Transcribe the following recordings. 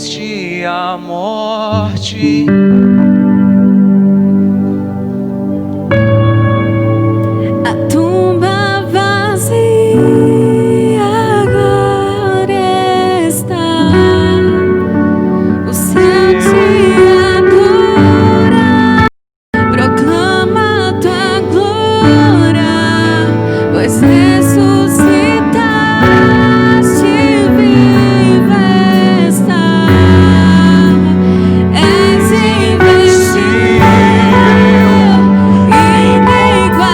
venceste a morte. A tumba vazia agora está. O céu te adora, proclama tua glória, pois ressuscitaste, viva está. És invencível, inigualável,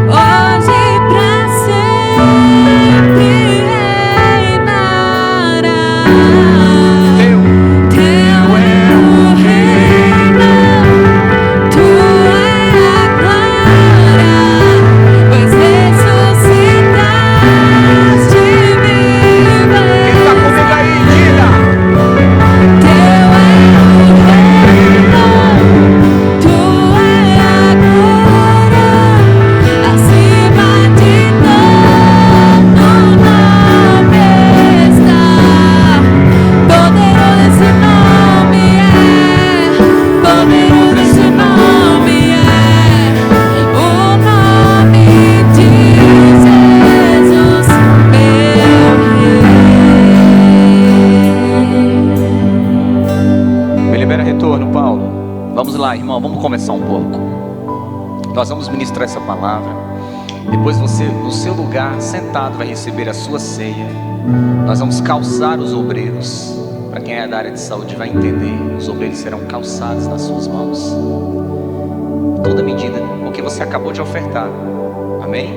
hoje pra sempre reinará. Teu é o reino, tua é a glória, pois ressuscitaste, viva Quem está comigo aí, diga. Teu é o reino, tua é a glória, acima de todo nome está. Poderoso esse nome é, poderoso esse nome é, o nome de Jesus, meu rei. Me libera retorno, Paulo. Vamos lá, irmão, vamos começar um pouco. Nós vamos ministrar essa palavra. Depois você, no seu lugar, sentado, vai receber a sua ceia. Nós vamos calçar os obreiros. Para quem é da área de saúde vai entender, os obreiros serão calçados nas suas mãos. Toda medida, porque você acabou de ofertar. Amém?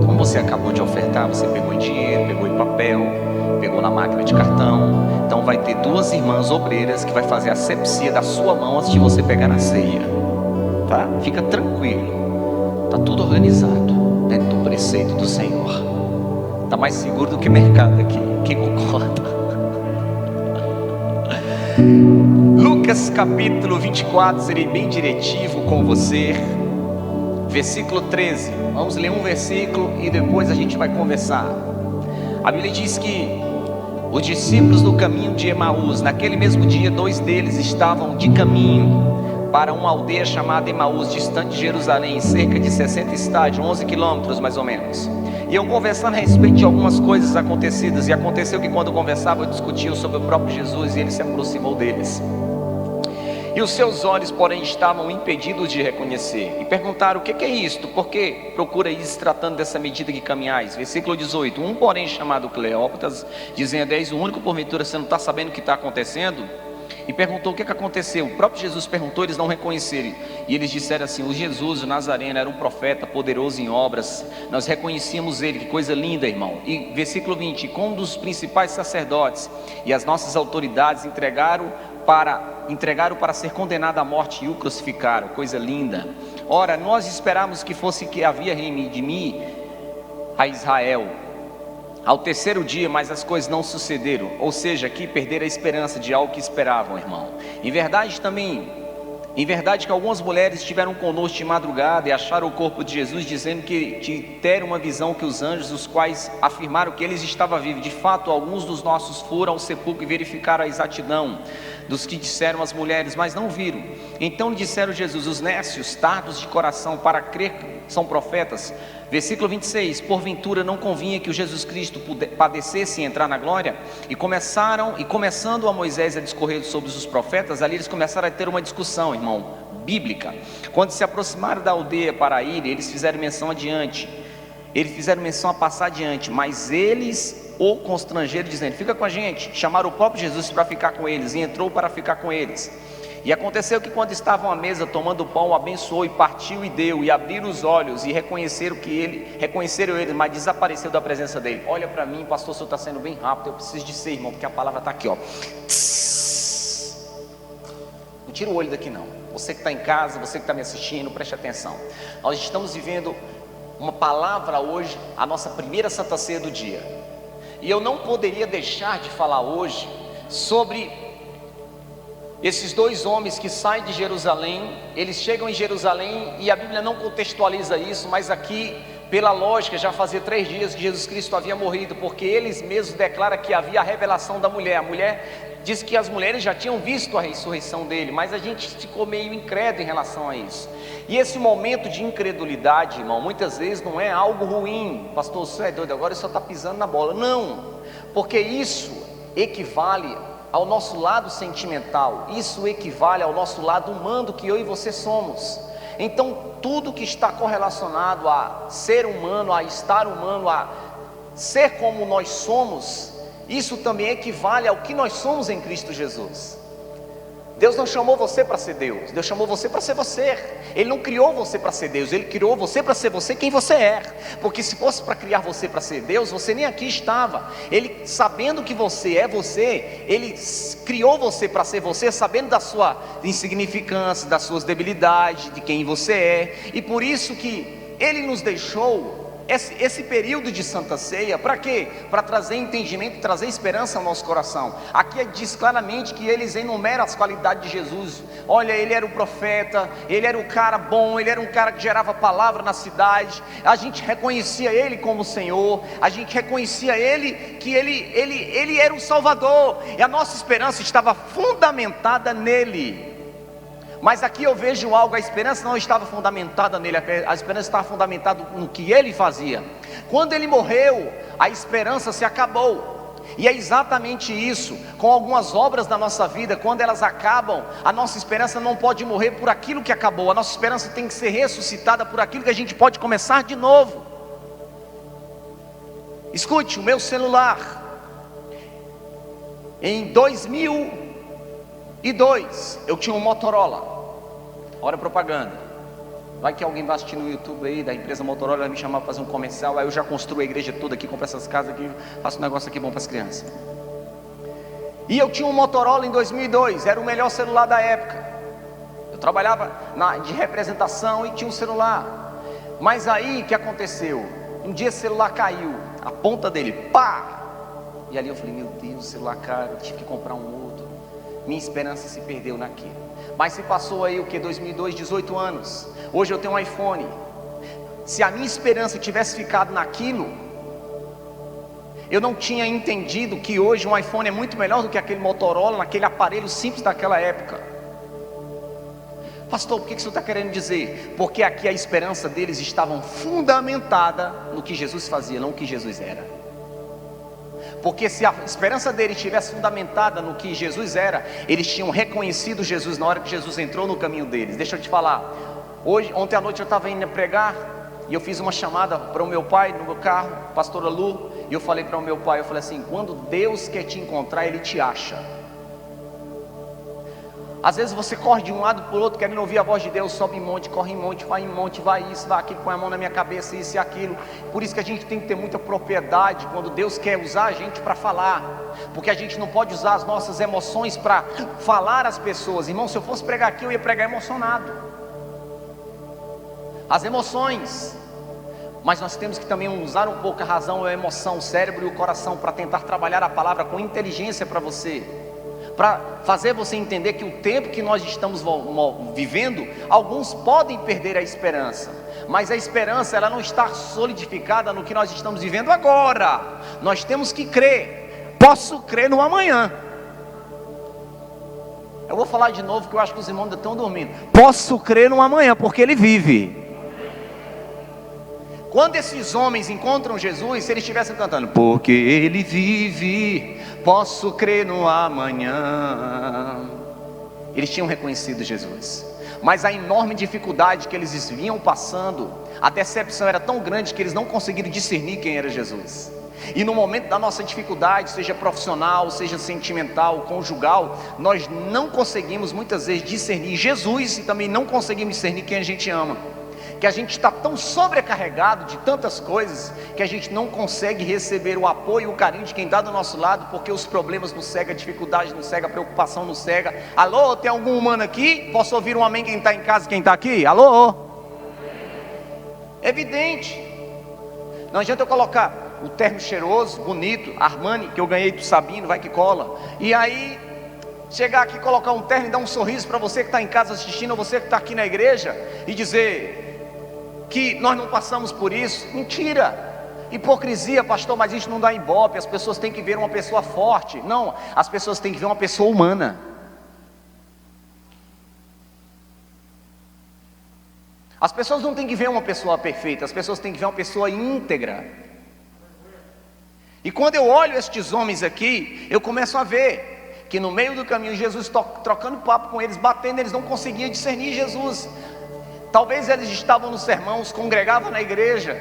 Como você acabou de ofertar, você pegou em dinheiro, pegou em papel, pegou na máquina de cartão. Então vai ter duas irmãs obreiras que vai fazer a asepsia da sua mão antes de você pegar na ceia. Tá? Fica tranquilo. Tá tudo organizado dentro do preceito do Senhor. Tá mais seguro do que mercado aqui. Quem concorda? Lucas capítulo 24, serei bem diretivo com você. Versículo 13. Vamos ler um versículo e depois a gente vai conversar. A Bíblia diz que os discípulos do caminho de Emaús, naquele mesmo dia, dois deles estavam de caminho para uma aldeia chamada Emaús, distante de Jerusalém, cerca de 60 estádios, 11 quilômetros mais ou menos. E eu conversando a respeito de algumas coisas acontecidas, e aconteceu que quando conversavam, discutiam sobre o próprio Jesus, e ele se aproximou deles. E os seus olhos, porém, estavam impedidos de reconhecer. E perguntaram: o que é isto? Por que procura isso tratando dessa medida que caminhais? Versículo 18. Um, porém, chamado Cleópatas, dizendo: és o único, porventura, você não está sabendo o que está acontecendo? E perguntou o que aconteceu. O próprio Jesus perguntou, eles não reconheceram. E eles disseram assim: o Jesus, o Nazareno, era um profeta poderoso em obras. Nós reconhecíamos ele. Que coisa linda, irmão. E versículo 20. Com um dos principais sacerdotes e as nossas autoridades entregaram para ser condenado à morte e o crucificaram. Coisa linda. Ora, nós esperávamos que fosse que havia redimir a Israel ao terceiro dia, mas as coisas não sucederam. Ou seja, aqui perderam a esperança de algo que esperavam, irmão. Em verdade que algumas mulheres estiveram conosco de madrugada e acharam o corpo de Jesus, dizendo que deram uma visão que os anjos, os quais afirmaram que eles estavam vivos. De fato, alguns dos nossos foram ao sepulcro e verificaram a exatidão dos que disseram as mulheres, mas não viram. Então lhe disseram Jesus: os nécios, tardos de coração para crer que são profetas. Versículo 26. Porventura não convinha que o Jesus Cristo padecesse e entrar na glória? E começando a Moisés a discorrer sobre os profetas, ali eles começaram a ter uma discussão, irmão, bíblica. Quando se aproximaram da aldeia para ir, eles fizeram menção adiante. Eles fizeram menção a passar adiante, mas eles o constrangeram, dizendo: fica com a gente. Chamaram o próprio Jesus para ficar com eles, e entrou para ficar com eles. E aconteceu que quando estavam à mesa tomando o pão, abençoou e partiu e deu, e abriram os olhos e reconheceram ele, mas desapareceu da presença dele. Olha para mim, pastor, o senhor está sendo bem rápido, eu preciso de ser, irmão, porque a palavra está aqui, ó. Não tira o olho daqui não. Você que está em casa, você que está me assistindo, preste atenção. Nós estamos vivendo uma palavra hoje, a nossa primeira Santa Ceia do dia. E eu não poderia deixar de falar hoje sobre esses dois homens que saem de Jerusalém. Eles chegam em Jerusalém e a Bíblia não contextualiza isso, mas aqui Pela lógica, já fazia 3 dias que Jesus Cristo havia morrido, porque eles mesmos declaram que havia a revelação da mulher. A mulher diz que as mulheres já tinham visto a ressurreição dele, mas a gente ficou meio incrédulo em relação a isso. E esse momento de incredulidade, irmão, muitas vezes não é algo ruim. Pastor, você é doido, agora só está pisando na bola. Não, porque isso equivale ao nosso lado sentimental, isso equivale ao nosso lado humano que eu e você somos. Então tudo que está correlacionado a ser humano, a estar humano, a ser como nós somos, isso também equivale ao que nós somos em Cristo Jesus. Deus não chamou você para ser Deus, Deus chamou você para ser você. Ele não criou você para ser Deus, Ele criou você para ser você quem você é. Porque se fosse para criar você para ser Deus, você nem aqui estava. Ele, sabendo que você é você, Ele criou você para ser você, sabendo da sua insignificância, das suas debilidades, de quem você é. E por isso que Ele nos deixou esse período de Santa Ceia, para quê? Para trazer entendimento, trazer esperança ao nosso coração. Aqui diz claramente que eles enumeram as qualidades de Jesus. Olha, ele era o profeta, ele era o cara bom, ele era um cara que gerava palavra na cidade. A gente reconhecia ele como Senhor, a gente reconhecia ele, que ele era o Salvador, e a nossa esperança estava fundamentada nele. Mas aqui eu vejo algo, a esperança não estava fundamentada nele, a esperança estava fundamentada no que ele fazia. Quando ele morreu, a esperança se acabou. E é exatamente isso, com algumas obras da nossa vida, quando elas acabam, a nossa esperança não pode morrer por aquilo que acabou, a nossa esperança tem que ser ressuscitada por aquilo que a gente pode começar de novo. Escute, o meu celular, em 2002, eu tinha um Motorola. Olha a propaganda. Vai que alguém vai assistir no YouTube aí da empresa Motorola, vai me chamar para fazer um comercial. Aí eu já construo a igreja toda aqui, compro essas casas aqui, faço um negócio aqui bom para as crianças. E eu tinha um Motorola em 2002, era o melhor celular da época. Eu trabalhava de representação e tinha um celular. Mas aí o que aconteceu? Um dia esse celular caiu, a ponta dele, pá! E ali eu falei, meu Deus, o celular caro, eu tive que comprar um outro. Minha esperança se perdeu naquilo. Mas se passou aí o que? 2002, 18 anos. Hoje eu tenho um iPhone. Se a minha esperança tivesse ficado naquilo, eu não tinha entendido que hoje um iPhone é muito melhor do que aquele Motorola, naquele aparelho simples daquela época. Pastor, por que você está querendo dizer? Porque aqui a esperança deles estava fundamentada no que Jesus fazia, não no que Jesus era. Porque se a esperança deles estivesse fundamentada no que Jesus era, eles tinham reconhecido Jesus na hora que Jesus entrou no caminho deles. Deixa eu te falar, ontem à noite eu estava indo pregar, e eu fiz uma chamada para o meu pai no meu carro, pastora Lu, e eu falei para o meu pai, eu falei assim, quando Deus quer te encontrar, Ele te acha. Às vezes você corre de um lado para o outro, querendo ouvir a voz de Deus, sobe em monte, corre em monte, vai isso, vai aquilo, põe a mão na minha cabeça, isso e aquilo. Por isso que a gente tem que ter muita propriedade quando Deus quer usar a gente para falar, porque a gente não pode usar as nossas emoções para falar às pessoas. Irmão, se eu fosse pregar aqui, eu ia pregar emocionado. As emoções, mas nós temos que também usar um pouco a razão, a emoção, o cérebro e o coração para tentar trabalhar a palavra com inteligência para você, para fazer você entender que o tempo que nós estamos vivendo, alguns podem perder a esperança, mas a esperança ela não está solidificada no que nós estamos vivendo agora. Nós temos que crer. Posso crer no amanhã. Eu vou falar de novo, que eu acho que os irmãos ainda estão dormindo. Posso crer no amanhã, porque Ele vive. Quando esses homens encontram Jesus, se eles estivessem cantando, porque Ele vive, posso crer no amanhã, eles tinham reconhecido Jesus. Mas a enorme dificuldade que eles vinham passando, a decepção era tão grande que eles não conseguiram discernir quem era Jesus. E no momento da nossa dificuldade, seja profissional, seja sentimental, conjugal, nós não conseguimos muitas vezes discernir Jesus, e também não conseguimos discernir quem a gente ama. Que a gente está tão sobrecarregado de tantas coisas, que a gente não consegue receber o apoio e o carinho de quem está do nosso lado, porque os problemas nos cegam, a dificuldade nos cega, a preocupação nos cega. Alô, tem algum humano aqui? Posso ouvir um amém quem está em casa, quem está aqui? Alô? Evidente. Não adianta eu colocar o terno cheiroso, bonito, Armani, que eu ganhei do Sabino, vai que cola, e aí chegar aqui, colocar um terno e dar um sorriso para você que está em casa assistindo, ou você que está aqui na igreja, e dizer, que nós não passamos por isso? Mentira! Hipocrisia, pastor, mas isso não dá ibope. As pessoas têm que ver uma pessoa forte. Não, as pessoas têm que ver uma pessoa humana. As pessoas não têm que ver uma pessoa perfeita, as pessoas têm que ver uma pessoa íntegra. E quando eu olho estes homens aqui, eu começo a ver que no meio do caminho, Jesus trocando papo com eles, batendo, eles não conseguiam discernir Jesus. Talvez eles estavam no sermão, os congregavam na igreja,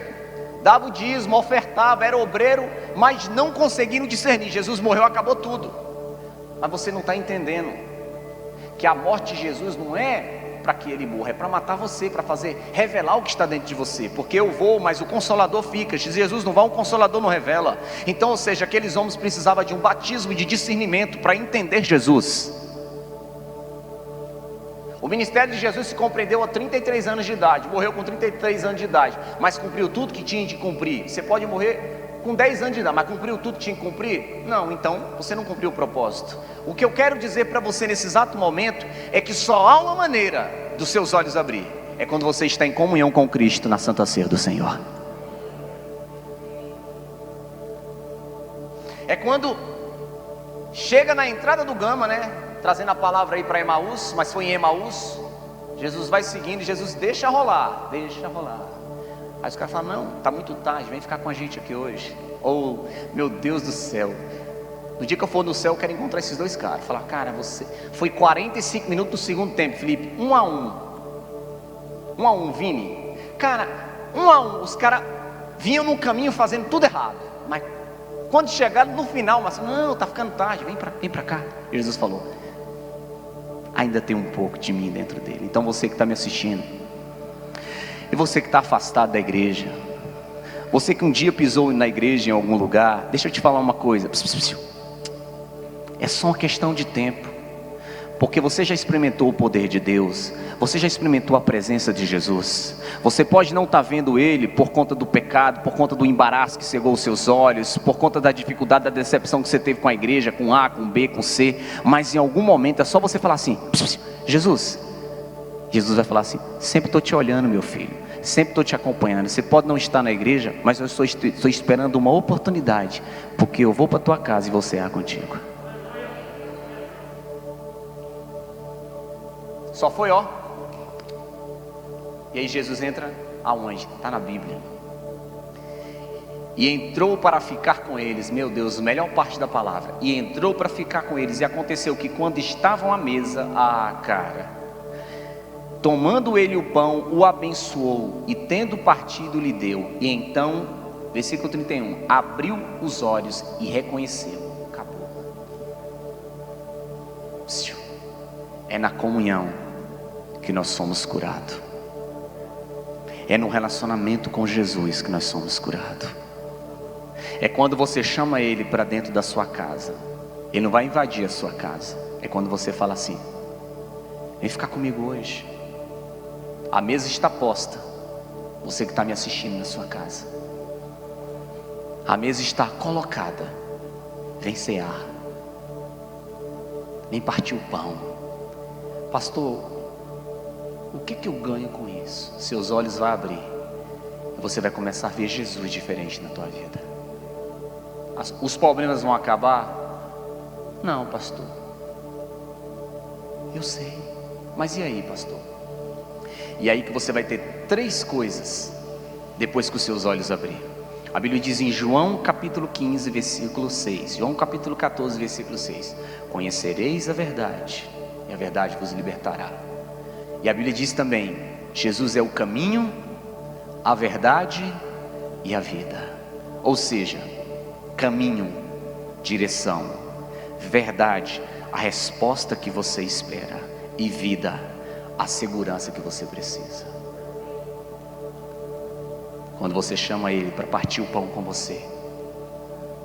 dava o dízimo, ofertava, era obreiro, mas não conseguiram discernir. Jesus morreu, acabou tudo. Mas você não está entendendo que a morte de Jesus não é para que ele morra, é para matar você, para fazer, revelar o que está dentro de você. Porque eu vou, mas o Consolador fica. Se Jesus não vai, o Consolador não revela. Então, ou seja, aqueles homens precisavam de um batismo de discernimento para entender Jesus. O ministério de Jesus se compreendeu a 33 anos de idade, morreu com 33 anos de idade, mas cumpriu tudo que tinha de cumprir. Você pode morrer com 10 anos de idade, mas cumpriu tudo que tinha que cumprir? Não, então você não cumpriu o propósito. O que eu quero dizer para você nesse exato momento é que só há uma maneira dos seus olhos abrir, é quando você está em comunhão com Cristo na Santa Ceia do Senhor. É quando chega na entrada do Gama, né? Trazendo a palavra aí para Emaús, mas foi em Emaús. Jesus vai seguindo e Jesus deixa rolar. Aí os caras falam, não, está muito tarde, vem ficar com a gente aqui hoje. Ou, meu Deus do céu, no dia que eu for no céu eu quero encontrar esses dois caras. Falar, cara, você foi 45 minutos do segundo tempo, Felipe, 1 a 1, Vini. Cara, 1 a 1, os caras vinham no caminho fazendo tudo errado, mas quando chegaram no final, mas não, está ficando tarde, vem para cá. E Jesus falou, ainda tem um pouco de mim dentro dele. Então você que está me assistindo, e você que está afastado da igreja, você que um dia pisou na igreja em algum lugar, deixa eu te falar uma coisa, é só uma questão de tempo, porque você já experimentou o poder de Deus, você já experimentou a presença de Jesus. Você pode não estar vendo Ele por conta do pecado, por conta do embaraço que cegou os seus olhos, por conta da dificuldade, da decepção que você teve com a igreja, com A, com B, com C, mas em algum momento é só você falar assim, Jesus vai falar assim, sempre estou te olhando, meu filho, sempre estou te acompanhando. Você pode não estar na igreja, mas eu estou esperando uma oportunidade, porque eu vou para a tua casa e vou cear contigo. Só foi ó. E aí Jesus entra aonde? Está na Bíblia. E entrou para ficar com eles. Meu Deus, a melhor parte da palavra. E entrou para ficar com eles. E aconteceu que quando estavam à mesa, tomando ele o pão, o abençoou, e tendo partido lhe deu. E então, versículo 31, abriu os olhos e reconheceu. Acabou. É na comunhão que nós somos curados. É no relacionamento com Jesus que nós somos curados. É quando você chama Ele para dentro da sua casa. Ele não vai invadir a sua casa. É quando você fala assim, vem ficar comigo hoje. A mesa está posta. Você que está me assistindo na sua casa, a mesa está colocada. Vem cear. Vem partir o pão. Pastor, o que eu ganho com isso? Seus olhos vão abrir e você vai começar a ver Jesus diferente na tua vida. Os problemas vão acabar? Não, pastor, eu sei, mas e aí, pastor? E aí que você vai ter 3 coisas depois que os seus olhos abrirem. A Bíblia diz em João capítulo 15 versículo 6, João capítulo 14 versículo 6, conhecereis a verdade e a verdade vos libertará. E a Bíblia diz também, Jesus é o caminho, a verdade e a vida. Ou seja, caminho, direção, verdade, a resposta que você espera, e vida, a segurança que você precisa. Quando você chama Ele para partir o pão com você,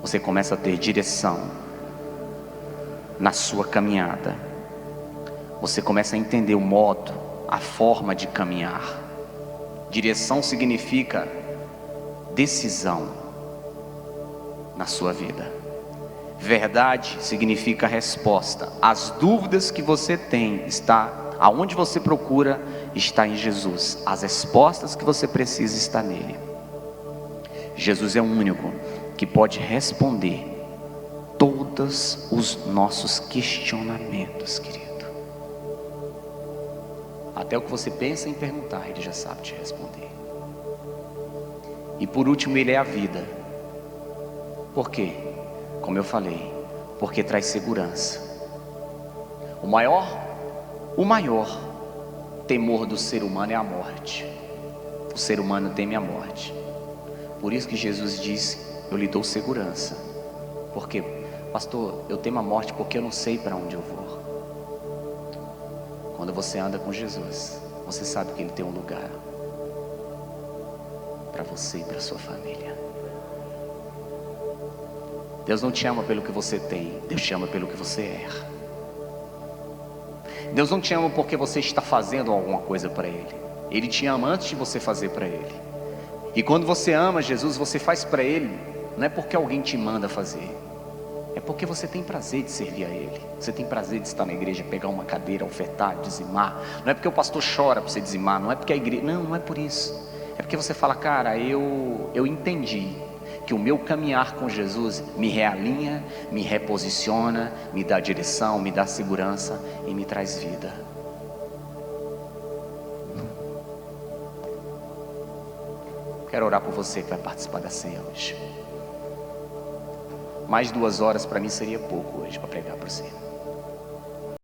você começa a ter direção na sua caminhada. Você começa a entender o modo, a forma de caminhar. Direção significa decisão na sua vida. Verdade significa resposta. As dúvidas que você tem está Aonde você procura está em Jesus. As respostas que você precisa estão nele. Jesus é o único que pode responder todos os nossos questionamentos, querido. Até o que você pensa em perguntar, ele já sabe te responder. E por último, ele é a vida. Por quê? Como eu falei, porque traz segurança. O maior temor do ser humano é a morte. O ser humano teme a morte. Por isso que Jesus disse: eu lhe dou segurança. Por quê? Pastor, eu temo a morte porque eu não sei para onde eu vou. Quando você anda com Jesus, você sabe que Ele tem um lugar para você e para sua família. Deus não te ama pelo que você tem, Deus te ama pelo que você é. Deus não te ama porque você está fazendo alguma coisa para Ele. Ele te ama antes de você fazer para Ele. E quando você ama Jesus, você faz para Ele, não é porque alguém te manda fazer, é porque você tem prazer de servir a Ele. Você tem prazer de estar na igreja, pegar uma cadeira, ofertar, dizimar. Não é porque o pastor chora para você dizimar, não é porque a igreja... Não é por isso. É porque você fala: cara, eu entendi que o meu caminhar com Jesus me realinha, me reposiciona, me dá direção, me dá segurança e me traz vida. Quero orar por você que vai participar da ceia hoje. Mais 2 horas para mim seria pouco hoje para pregar para você.